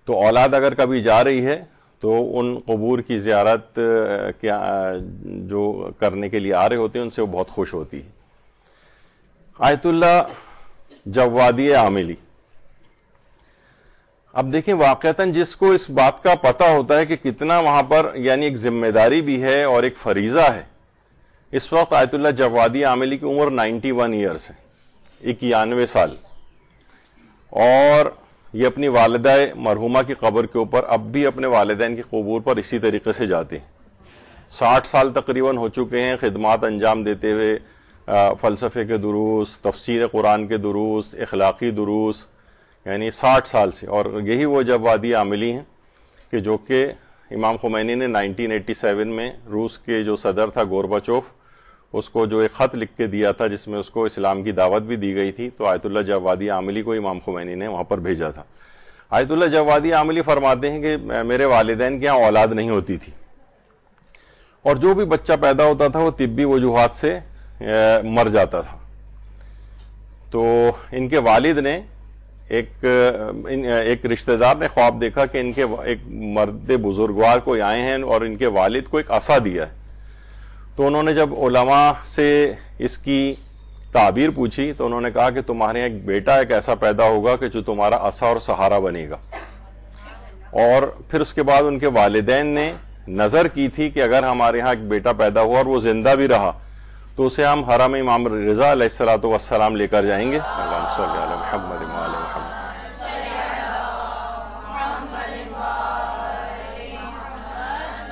تو اولاد اگر کبھی جا رہی ہے تو ان قبور کی زیارت جو کرنے کے لیے آ رہے ہوتے ہیں ان سے وہ بہت خوش ہوتی ہے۔ آیت اللہ جوادی عاملی، اب دیکھیں واقعتاً جس کو اس بات کا پتہ ہوتا ہے کہ کتنا وہاں پر یعنی ایک ذمہ داری بھی ہے اور ایک فریضہ ہے۔ اس وقت آیت اللہ جوادی عاملی کی عمر 91 ایئرس ہے، 91 سال، اور یہ اپنی والدہ مرحومہ کی قبر کے اوپر اب بھی اپنے والدین کی قبور پر اسی طریقے سے جاتے ہیں۔ 60 سال تقریباً ہو چکے ہیں خدمات انجام دیتے ہوئے، فلسفے کے دروس، تفسیر قرآن کے دروس، اخلاقی دروس، یعنی 60 سال سے۔ اور یہی وہ جوادی عاملی ہیں کہ جو کہ امام خمینی نے 1987 میں روس کے جو صدر تھا گورباچوف، اس کو جو ایک خط لکھ کے دیا تھا جس میں اس کو اسلام کی دعوت بھی دی گئی تھی، تو آیت اللہ جوادی عاملی کو امام خمینی نے وہاں پر بھیجا تھا۔ آیت اللہ جوادی عاملی فرماتے ہیں کہ میرے والدین کے یہاں اولاد نہیں ہوتی تھی، اور جو بھی بچہ پیدا ہوتا تھا وہ طبی وجوہات سے مر جاتا تھا۔ تو ان کے والد نے ایک رشتہ دار نے خواب دیکھا کہ ان کے ایک مرد بزرگوار کوئی آئے ہیں اور ان کے والد کو ایک عصا دیا ہے۔ تو انہوں نے جب علماء سے اس کی تعبیر پوچھی تو انہوں نے کہا کہ تمہارے ایک بیٹا ایک ایسا پیدا ہوگا کہ جو تمہارا عصا اور سہارا بنے گا۔ اور پھر اس کے بعد ان کے والدین نے نظر کی تھی کہ اگر ہمارے ہاں ایک بیٹا پیدا ہوا اور وہ زندہ بھی رہا تو اسے ہم حرم امام رضا علیہ السلام لے کر جائیں گے۔ اللہم صلی علی محمد و آل محمد۔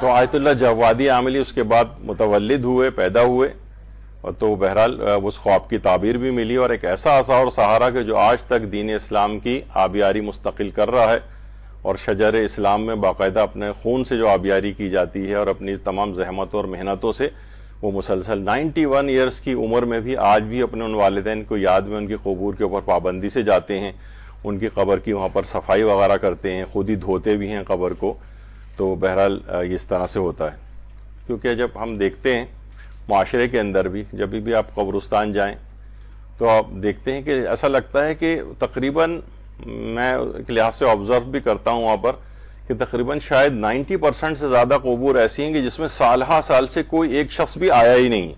تو آیت اللہ جوادی عاملی اس کے بعد متولد ہوئے، پیدا ہوئے، اور تو بہرحال اس خواب کی تعبیر بھی ملی، اور ایک ایسا عصا اور سہارا کہ جو آج تک دین اسلام کی آبیاری مستقل کر رہا ہے، اور شجر اسلام میں باقاعدہ اپنے خون سے جو آبیاری کی جاتی ہے اور اپنی تمام زحمتوں اور محنتوں سے وہ مسلسل 91 ایئرس کی عمر میں بھی آج بھی اپنے ان والدین کو یاد میں ان کی قبور کے اوپر پابندی سے جاتے ہیں، ان کی قبر کی وہاں پر صفائی وغیرہ کرتے ہیں، خود ہی دھوتے بھی ہیں قبر کو۔ تو بہرحال یہ اس طرح سے ہوتا ہے، کیونکہ جب ہم دیکھتے ہیں معاشرے کے اندر بھی جب بھی آپ قبرستان جائیں تو آپ دیکھتے ہیں کہ ایسا لگتا ہے کہ تقریباً میں ایک لحاظ سے آبزرو بھی کرتا ہوں وہاں پر کہ تقریباً شاید 90% سے زیادہ قبور ایسی ہیں کہ جس میں سالہ سال سے کوئی ایک شخص بھی آیا ہی نہیں۔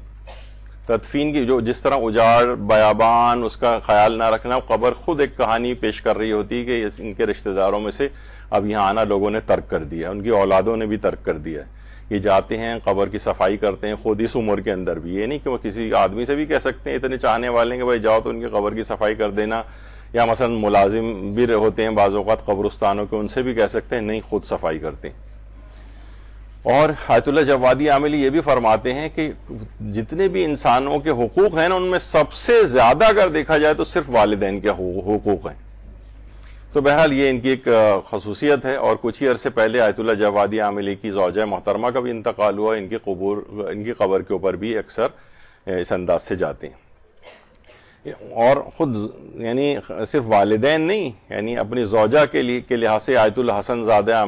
تدفین کی جو جس طرح اجاڑ بیابان، اس کا خیال نہ رکھنا، قبر خود ایک کہانی پیش کر رہی ہوتی ہے کہ ان کے رشتہ داروں میں سے اب یہاں آنا لوگوں نے ترک کر دیا، ان کی اولادوں نے بھی ترک کر دیا ہے۔ یہ جاتے ہیں قبر کی صفائی کرتے ہیں خود اس عمر کے اندر بھی، یہ نہیں کہ وہ کسی آدمی سے بھی کہہ سکتے ہیں اتنے چاہنے والے ہیں کہ بھائی جاؤ تو ان کی قبر کی صفائی کر دینا، یا مثلا ملازم بھی ہوتے ہیں بعض اوقات قبرستانوں کے، ان سے بھی کہہ سکتے ہیں، نہیں خود صفائی کرتے ہیں۔ اور آیت اللہ جوادی عاملی یہ بھی فرماتے ہیں کہ جتنے بھی انسانوں کے حقوق ہیں نا ان میں سب سے زیادہ اگر دیکھا جائے تو صرف والدین کے حقوق ہیں۔ تو بہرحال یہ ان کی ایک خصوصیت ہے، اور کچھ ہی عرصے پہلے آیت اللہ جوادی عاملی کی زوجہ محترمہ کا بھی انتقال ہوا، ان کی قبر کے اوپر بھی اکثر اس انداز سے جاتے ہیں۔ اور خود یعنی صرف والدین نہیں، یعنی اپنی زوجہ کے لحاظ سے آیت الحسن زادہ